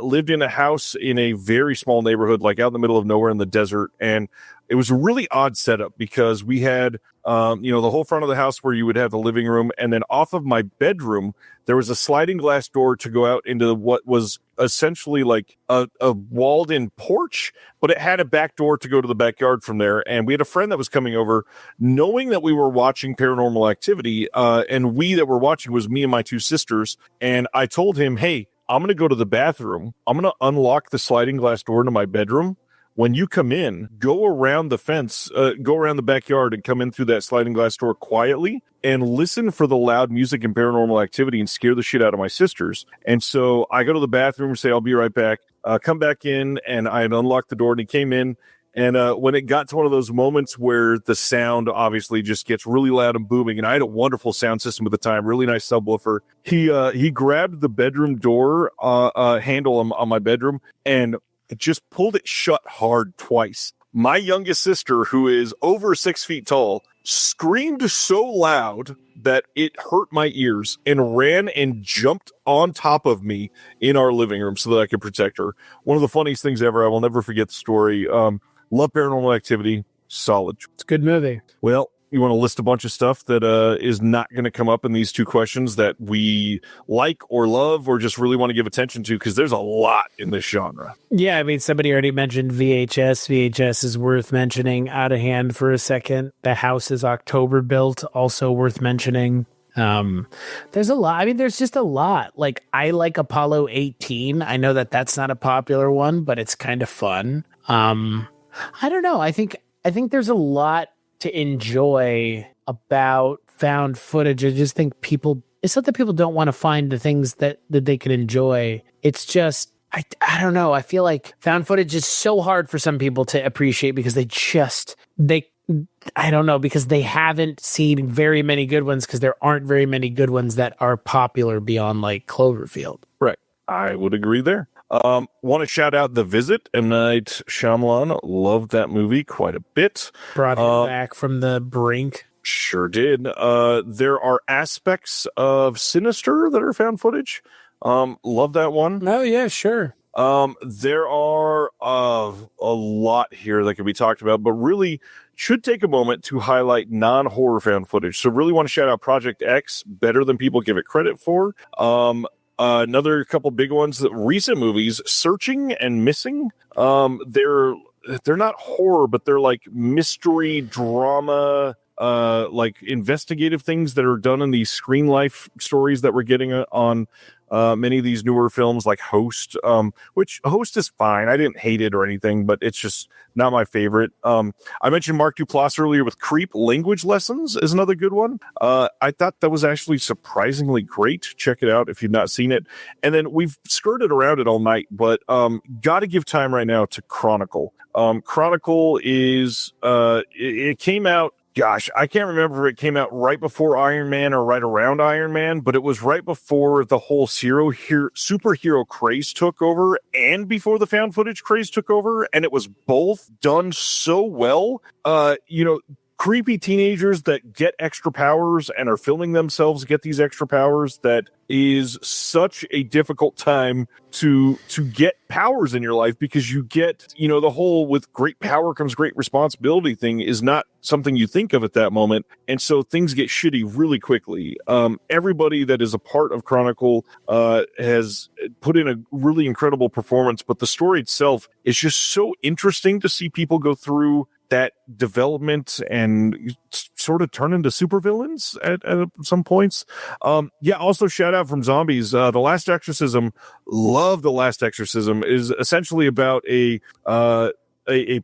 lived in a house in a very small neighborhood, like out in the middle of nowhere in the desert. And it was a really odd setup because we had, the whole front of the house where you would have the living room. And then off of my bedroom, there was a sliding glass door to go out into what was essentially like a walled in porch, but it had a back door to go to the backyard from there. And we had a friend that was coming over knowing that we were watching Paranormal Activity. And we that were watching was me and my two sisters. And I told him, hey, I'm going to go to the bathroom. I'm going to unlock the sliding glass door into my bedroom. When you come in, go around the fence, go around the backyard and come in through that sliding glass door quietly and listen for the loud music and Paranormal Activity and scare the shit out of my sisters. And so I go to the bathroom and say, I'll be right back. Come back in, and I had unlocked the door and he came in. And when it got to one of those moments where the sound obviously just gets really loud and booming, and I had a wonderful sound system at the time, really nice subwoofer, he grabbed the bedroom door handle on my bedroom and just pulled it shut hard twice. My youngest sister, who is over 6 feet tall, screamed so loud that it hurt my ears and ran and jumped on top of me in our living room so that I could protect her. One of the funniest things ever. I will never forget the story. Love Paranormal Activity. Solid. It's a good movie. Well, you want to list a bunch of stuff that is not going to come up in these two questions that we like or love or just really want to give attention to, because there's a lot in this genre. Yeah, I mean, somebody already mentioned VHS. VHS is worth mentioning. Out of Hand for a second. The House is October Built, also worth mentioning. There's a lot. I mean, there's just a lot. Like, I like Apollo 18. I know that that's not a popular one, but it's kind of fun. I don't know. I think there's a lot to enjoy about found footage. I just think it's not that people don't want to find the things that they can enjoy. It's just, I don't know. I feel like found footage is so hard for some people to appreciate because I don't know, because they haven't seen very many good ones, because there aren't very many good ones that are popular beyond like Cloverfield. Right. I would agree there. Want to shout out The Visit. M. Night Shyamalan. Loved that movie quite a bit. Brought him back from the brink. Sure did. There are aspects of Sinister that are found footage. Love that one. Oh, yeah, sure. There are a lot here that can be talked about, but really should take a moment to highlight non-horror found footage. So really want to shout out Project X, better than people give it credit for. Another couple big ones, recent movies, Searching and Missing. They're not horror, but they're like mystery drama, like investigative things that are done in these screen life stories that we're getting on many of these newer films, like Host, which Host is fine. I didn't hate it or anything, but it's just not my favorite. I mentioned Mark Duplass earlier with Creep. Language Lessons is another good one. I thought that was actually surprisingly great. Check it out if you've not seen it. And then we've skirted around it all night, but got to give time right now to Chronicle. Chronicle is, it came out, gosh, I can't remember if it came out right before Iron Man or right around Iron Man, but it was right before the whole superhero craze took over and before the found footage craze took over. And it was both done so well. Creepy teenagers that get extra powers and are filming themselves get these extra powers. That is such a difficult time to get powers in your life, because you get, the whole with great power comes great responsibility thing is not something you think of at that moment. And so things get shitty really quickly. Everybody that is a part of Chronicle has put in a really incredible performance, but the story itself is just so interesting to see people go through that development and sort of turn into supervillains at some points. Also shout out from Zombies. The Last Exorcism, love The Last Exorcism, is essentially about a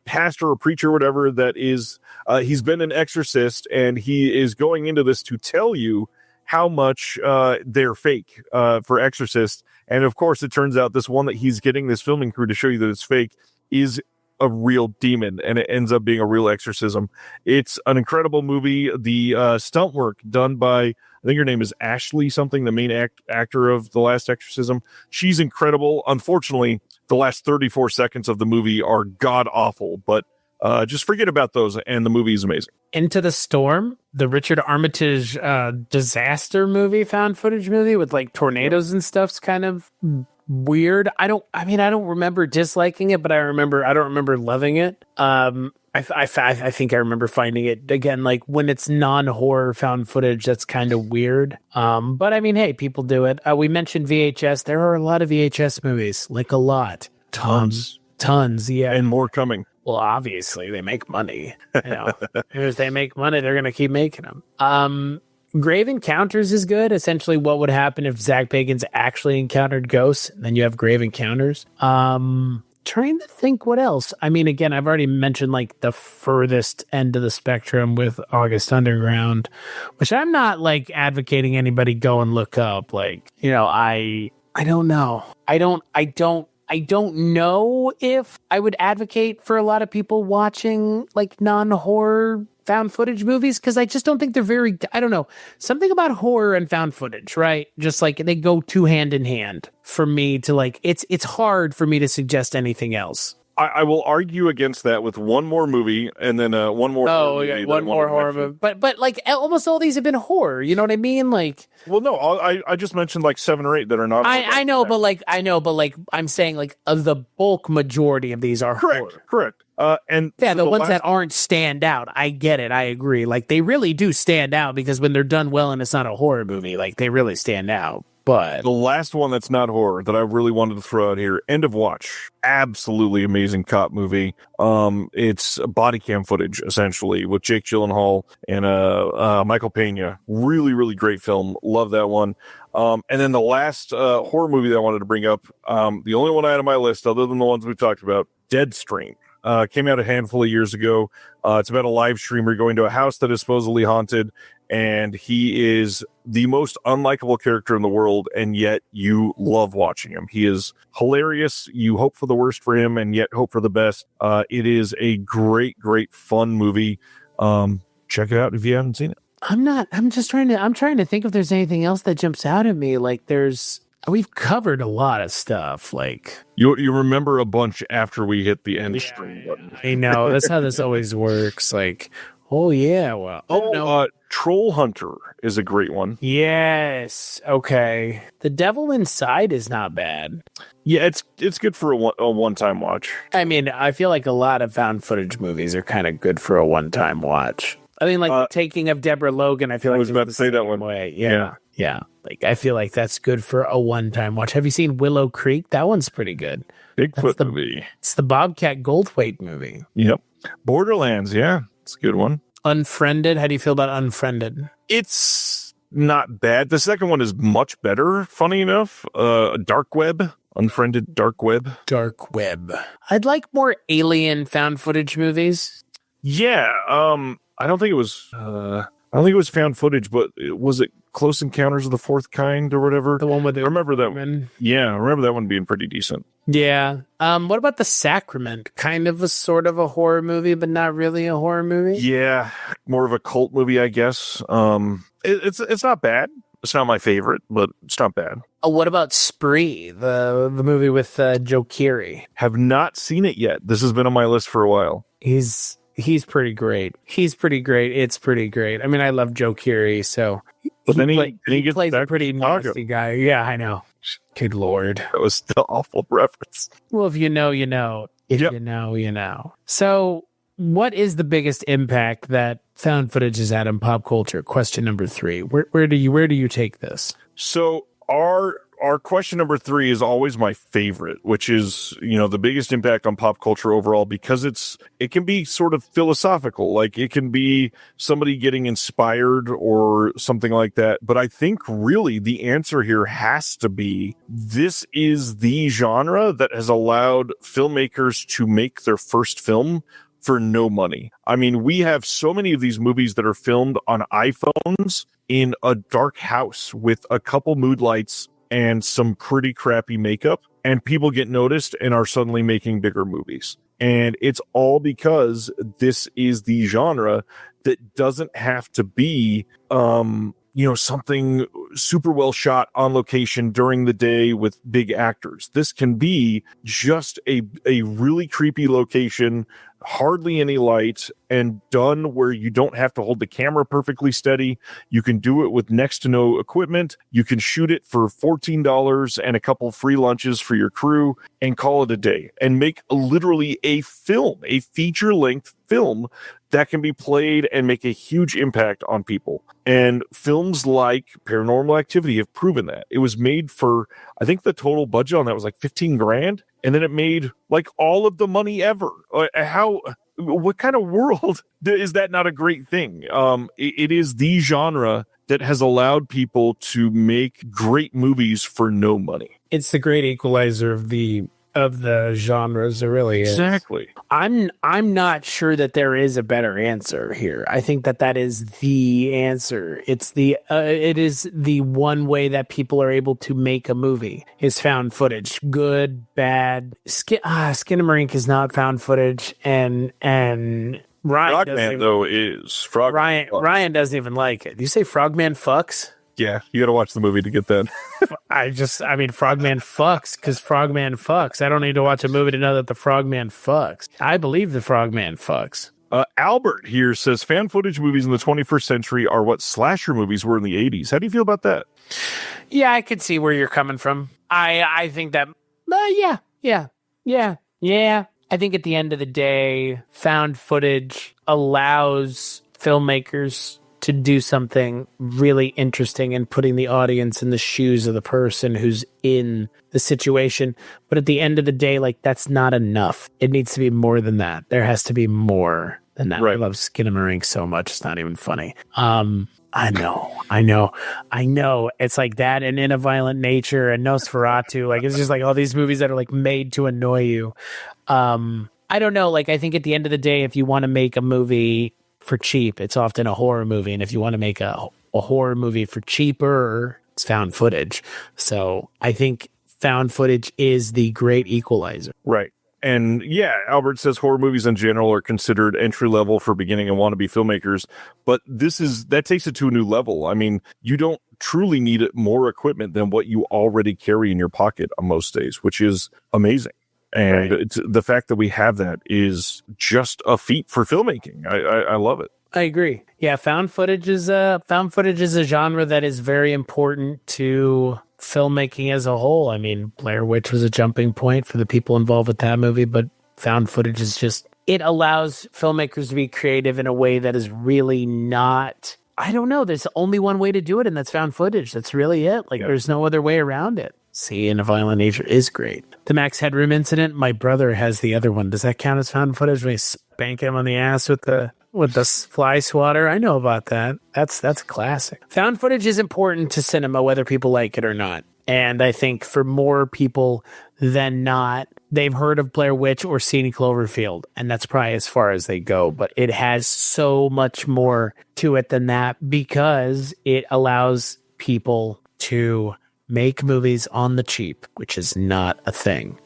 pastor or preacher or whatever that is, he's been an exorcist, and he is going into this to tell you how much they're fake for exorcists. And of course, it turns out this one that he's getting this filming crew to show you that it's fake is a real demon, and it ends up being a real exorcism. It's an incredible movie. The stunt work done by, I think her name is Ashley something, the main actor of The Last Exorcism. She's incredible. Unfortunately, the last 34 seconds of the movie are god awful, but just forget about those, and the movie is amazing. Into the Storm, the Richard Armitage disaster movie, found footage movie with like tornadoes and stuff's kind of weird. I don't remember disliking it, but I don't remember loving it. I think I remember finding it, again, like when it's non-horror found footage, that's kind of weird. But I mean, hey, people do it. We mentioned VHS. There are a lot of VHS movies, like a lot. Tons, yeah. And more coming. Well, obviously they make money. If they make money, they're going to keep making them. Grave Encounters is good. Essentially what would happen if Zach Bagans actually encountered ghosts, and then you have Grave Encounters. Trying to think what else. I mean, again, I've already mentioned like the furthest end of the spectrum with August Underground, which I'm not like advocating anybody go and look up. Like, I don't know. I don't know if I would advocate for a lot of people watching like non-horror found footage movies, because I just don't think they're very, I don't know, something about horror and found footage, right? Just like they go two hand in hand for me to like, it's hard for me to suggest anything else. I will argue against that with one more movie, and then one more. Oh, yeah, one more horror movie. But like almost all these have been horror. You know what I mean? Like, well, no, I just mentioned like 7 or 8 that are not. I know, but I'm saying like the bulk majority of these are horror. Correct. And yeah, the ones that aren't stand out. I get it. I agree. Like they really do stand out, because when they're done well and it's not a horror movie, like they really stand out. But the last one that's not horror that I really wanted to throw out here, End of Watch, absolutely amazing cop movie. It's body cam footage essentially with Jake Gyllenhaal and Michael Pena. Really, really great film. Love that one. And then the last horror movie that I wanted to bring up, the only one I had on my list other than the ones we've talked about, Deadstream. Came out a handful of years ago. It's about a live streamer going to a house that is supposedly haunted, and he is the most unlikable character in the world, and yet you love watching him. He is hilarious. You hope for the worst for him and yet hope for the best. It is a great fun movie. Check it out if you haven't seen it. I'm trying to think if there's anything else that jumps out at me. Like we've covered a lot of stuff. Like You remember a bunch after we hit the end screen button. I know that's how this always works. Like, oh yeah, well, no. Troll Hunter is a great one. Yes. Okay. The Devil Inside is not bad. Yeah, it's good for a one-time watch. I mean, I feel like a lot of found footage movies are kind of good for a one-time watch. I mean, like The Taking of Deborah Logan. I feel like I was about to say that one. Way. Yeah. Like I feel like that's good for a one-time watch. Have you seen Willow Creek? That one's pretty good. Bigfoot movie. It's the Bobcat Goldthwait movie. Yep. Borderlands. Yeah, it's a good one. Unfriended. How do you feel about Unfriended? It's not bad. The second one is much better. Funny enough, Dark Web. Unfriended Dark Web. Dark Web. I'd like more alien found footage movies. Yeah. I don't think it was found footage, but was it Close Encounters of the Fourth Kind or whatever? The one with the remember that woman. Yeah, I remember that one being pretty decent. Yeah. What about The Sacrament? Kind of a sort of a horror movie, but not really a horror movie. Yeah, more of a cult movie, I guess. It's not bad. It's not my favorite, but it's not bad. What about Spree, the movie with Joe Keery? Have not seen it yet. This has been on my list for a while. He's pretty great. It's pretty great. I mean, I love Joe Keery, so but then he gets plays back a pretty to Chicago. nasty guy. Yeah, I know. Good Lord. That was the awful reference. Well, if you know, you know. If you know, you know. So what is the biggest impact that found footage has had on pop culture? Question number 3. Where do you take this? So our question number 3 is always my favorite, which is, the biggest impact on pop culture overall, because it can be sort of philosophical. Like it can be somebody getting inspired or something like that. But I think really the answer here has to be, this is the genre that has allowed filmmakers to make their first film for no money. I mean, we have so many of these movies that are filmed on iPhones in a dark house with a couple mood lights and some pretty crappy makeup, and people get noticed and are suddenly making bigger movies. And it's all because this is the genre that doesn't have to be, something super well shot on location during the day with big actors. This can be just a really creepy location, hardly any light, and done where you don't have to hold the camera perfectly steady. You can do it with next to no equipment. You can shoot it for $14 and a couple free lunches for your crew and call it a day and make literally a feature-length film that can be played and make a huge impact on people. And films like Paranormal Activity have proven that. It was made for, I think the total budget on that was like 15 grand. And then it made like all of the money ever. What kind of world is that? Not a great thing. It is the genre that has allowed people to make great movies for no money. It's the great equalizer of the genres. It really is. Exactly. I'm not sure that there is a better answer here. I think that is the answer. It is the one way that people are able to make a movie is found footage. Good, bad. Skinamarink is not found footage, and Ryan Frogman though is Frogman. Ryan doesn't even like it. Do you say Frogman fucks? Yeah, you got to watch the movie to get that. Frogman fucks because Frogman fucks. I don't need to watch a movie to know that the Frogman fucks. I believe the Frogman fucks. Albert here says fan footage movies in the 21st century are what slasher movies were in the 80s. How do you feel about that? Yeah, I could see where you're coming from. I think that, yeah. I think at the end of the day, found footage allows filmmakers to do something really interesting and putting the audience in the shoes of the person who's in the situation. But at the end of the day, like, that's not enough. It needs to be more than that. There has to be more than that. Right. I love Skinamarink so much. It's not even funny. I know. It's like that and In a Violent Nature and Nosferatu. Like, it's just like all these movies that are like made to annoy you. I don't know. Like, I think at the end of the day, if you want to make a movie for cheap, it's often a horror movie. And if you want to make a horror movie for cheaper, it's found footage. So I think found footage is the great equalizer. Right. And yeah, Albert says horror movies in general are considered entry level for beginning and wannabe filmmakers, but that takes it to a new level. I mean, you don't truly need more equipment than what you already carry in your pocket on most days, which is amazing. And It's the fact that we have that is just a feat for filmmaking. I love it. I agree. Yeah, found footage is a genre that is very important to filmmaking as a whole. I mean, Blair Witch was a jumping point for the people involved with that movie, but found footage is just, it allows filmmakers to be creative in a way that is really not, I don't know, there's only one way to do it, and that's found footage. That's really it. There's no other way around it. See, in a Violent Nature is great. The Max Headroom incident, my brother has the other one. Does that count as found footage when you spank him on the ass with the fly swatter? I know about that. That's a classic. Found footage is important to cinema, whether people like it or not. And I think for more people than not, they've heard of Blair Witch or seen Cloverfield, and that's probably as far as they go. But it has so much more to it than that, because it allows people to make movies on the cheap, which is not a thing.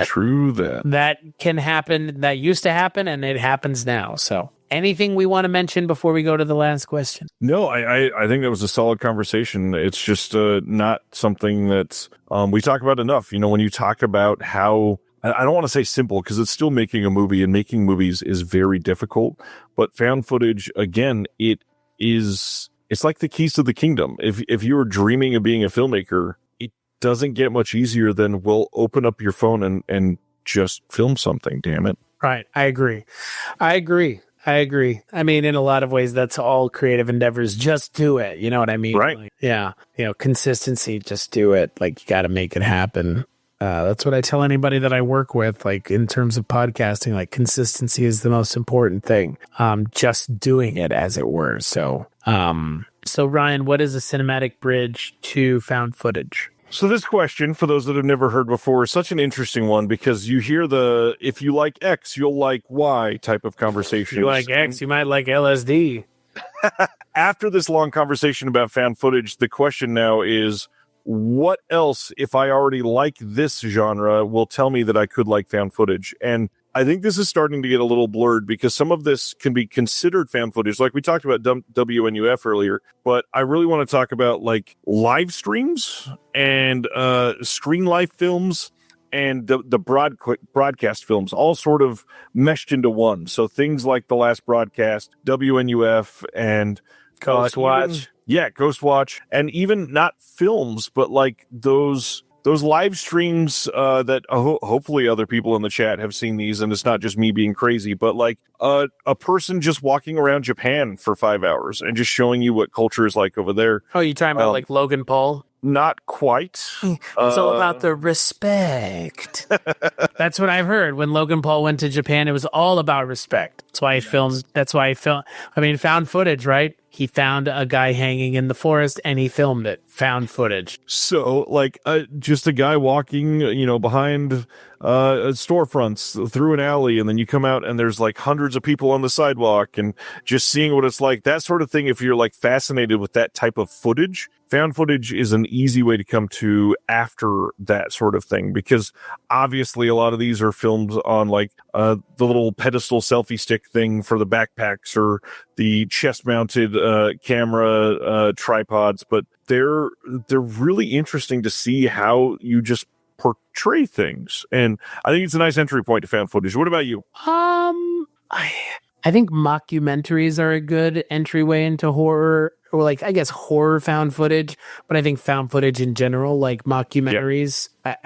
True that. That can happen. That used to happen, and it happens now. So anything we want to mention before we go to the last question? No, I think that was a solid conversation. It's just not something that we talk about enough. You know, when you talk about how, I don't want to say simple, because it's still making a movie, and making movies is very difficult. But found footage, again, it's like the keys to the kingdom. If you're dreaming of being a filmmaker, it doesn't get much easier than, well, open up your phone and just film something, damn it. Right. I agree. I mean, in a lot of ways, that's all creative endeavors. Just do it. You know what I mean? Right. Yeah. Consistency, just do it. You got to make it happen. That's what I tell anybody that I work with, in terms of podcasting, consistency is the most important thing. Just doing it, as it were. So Ryan, what is a cinematic bridge to found footage? So this question, for those that have never heard before, is such an interesting one, because you hear if you like X, you'll like Y type of conversation. If you like X, you might like LSD. After this long conversation about found footage, the question now is, what else, if I already like this genre, will tell me that I could like found footage? And I think this is starting to get a little blurred, because some of this can be considered found footage. Like we talked about WNUF earlier, but I really want to talk about live streams and screen life films and the broadcast films, all sort of meshed into one. So things like The Last Broadcast, WNUF, and Ghost Watch. Yeah, Ghost Watch, and even not films, but those live streams that hopefully other people in the chat have seen these, and it's not just me being crazy, but a person just walking around Japan for 5 hours and just showing you what culture is like over there. Oh, you talking about Logan Paul? Not quite. It's all about the respect. That's what I've heard. When Logan Paul went to Japan, it was all about respect. That's why he filmed. Found footage, right? He found a guy hanging in the forest and he filmed it. Found footage. So, just a guy walking, behind storefronts through an alley, and then you come out and there's hundreds of people on the sidewalk, and just seeing what it's like, that sort of thing. If you're fascinated with that type of footage, found footage is an easy way to come to after that sort of thing, because obviously a lot of these are filmed on the little pedestal selfie stick thing for the backpacks, or the chest mounted camera tripods, but they're really interesting to see how you just portray thines. And I think it's a nice entry point to found footage. What about you? I think mockumentaries are a good entryway into horror, or I guess horror found footage, but I think found footage in general, mockumentaries. Yeah.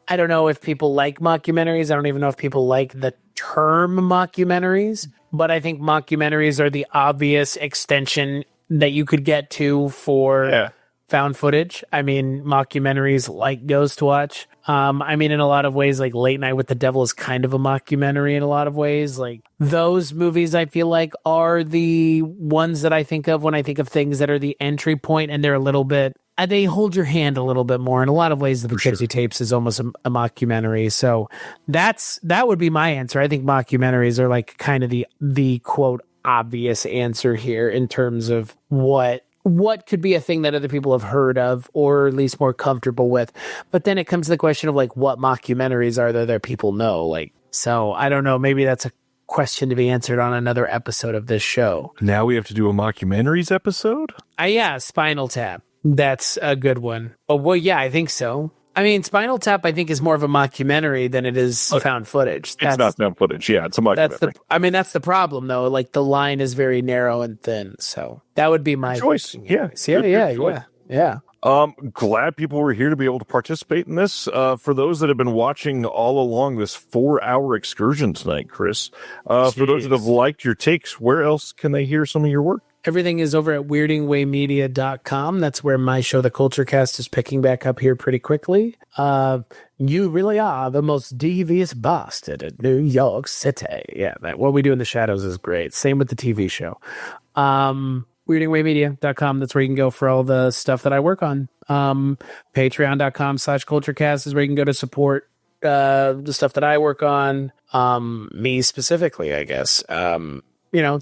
I don't know if people like mockumentaries. I don't even know if people like the term mockumentaries, but I think mockumentaries are the obvious extension that you could get to for found footage. I mean, mockumentaries like Ghost Watch. In a lot of ways, Late Night with the Devil is kind of a mockumentary in a lot of ways. Those movies, I feel are the ones that I think of when I think of things that are the entry point, and they're a little bit, they hold your hand a little bit more. In a lot of ways, the Poughkeepsie Tapes is almost a mockumentary. So that would be my answer. I think mockumentaries are kind of the quote obvious answer here in terms of what could be a thing that other people have heard of or at least more comfortable with. But then it comes to the question of like, what mockumentaries are there that people know? Like, so I don't know. Maybe that's a question to be answered on another episode of this show. Now we have to do a mockumentaries episode? Yeah, Spinal Tap. That's a good one. Oh, well, yeah, I think so. I mean, Spinal Tap, I think, is more of a mockumentary than it is found footage. It's not found footage. Yeah, it's a mockumentary. That's the problem, though. Like, the line is very narrow and thin. So that would be my choice. Yeah. Yeah. Glad people were here to be able to participate in this. For those that have been watching all along this 4-hour excursion tonight, Chris, for those that have liked your takes, where else can they hear some of your work? Everything is over at weirdingwaymedia.com. That's where my show, The Culture Cast, is picking back up here pretty quickly. You really are the most devious bastard in New York City. Yeah, what we do in the shadows is great. Same with the TV show. weirdingwaymedia.com. That's where you can go for all the stuff that I work on. Patreon.com/culturecast is where you can go to support the stuff that I work on. Me specifically, I guess.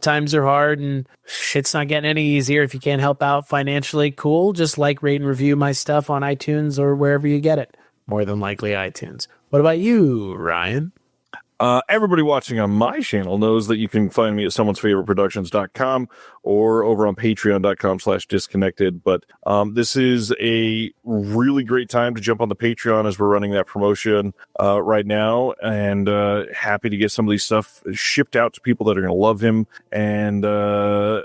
Times are hard and shit's not getting any easier. If you can't help out financially, cool. Just like, rate, and review my stuff on iTunes or wherever you get it. More than likely iTunes. What about you, Ryan? Everybody watching on my channel knows that you can find me at someone'sfavoriteproductions.com or over on patreon.com/disconnected. But this is a really great time to jump on the Patreon as we're running that promotion right now, and happy to get some of these stuff shipped out to people that are going to love him. And the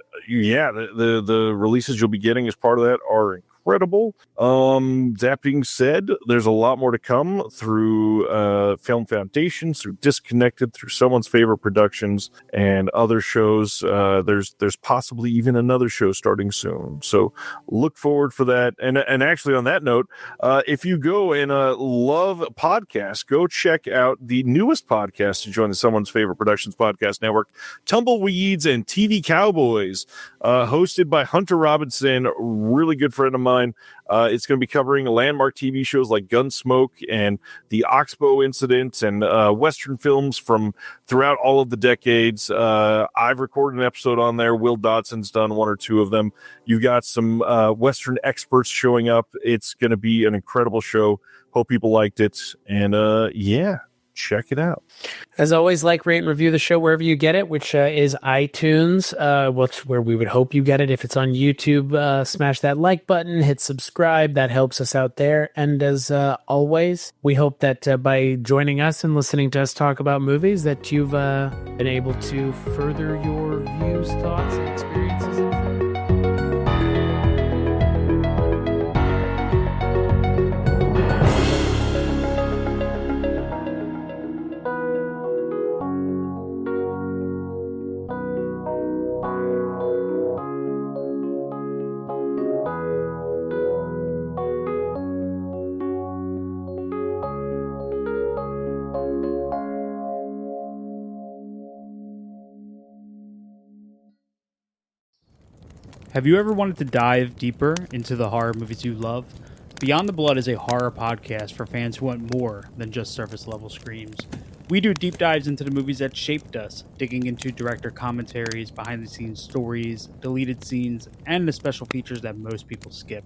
releases you'll be getting as part of that are incredible. That being said, there's a lot more to come through Film Foundations, through Disconnected, through Someone's Favorite Productions, and other shows. There's possibly even another show starting soon, so look forward for that. And actually, on that note, if you go and love podcasts, go check out the newest podcast to join the Someone's Favorite Productions podcast network, Tumbleweeds and TV Cowboys, hosted by Hunter Robinson, really good friend of mine. It's going to be covering landmark TV shows like Gunsmoke and the Oxbow incident and Western films from throughout all of the decades. I've recorded an episode on there. Will Dodson's done one or two of them. You got some Western experts showing up. It's going to be an incredible show. Hope people liked it. And check it out. As always, like, rate, and review the show wherever you get it, which is iTunes, where we would hope you get it. If it's on YouTube, smash that like button, hit subscribe. That helps us out there. And as always, we hope that by joining us and listening to us talk about movies, that you've been able to further your views, thoughts, and experiences. Have you ever wanted to dive deeper into the horror movies you love? Beyond the Blood is a horror podcast for fans who want more than just surface-level screams. We do deep dives into the movies that shaped us, digging into director commentaries, behind-the-scenes stories, deleted scenes, and the special features that most people skip.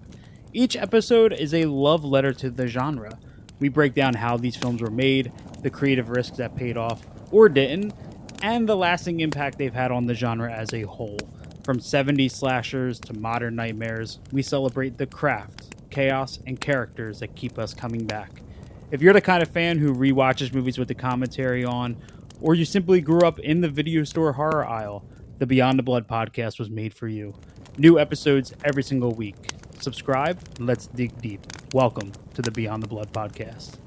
Each episode is a love letter to the genre. We break down how these films were made, the creative risks that paid off or didn't, and the lasting impact they've had on the genre as a whole. From 70s slashers to modern nightmares, we celebrate the craft, chaos, and characters that keep us coming back. If you're the kind of fan who rewatches movies with the commentary on, or you simply grew up in the video store horror aisle, the Beyond the Blood podcast was made for you. New episodes every single week. Subscribe, and let's dig deep. Welcome to the Beyond the Blood podcast.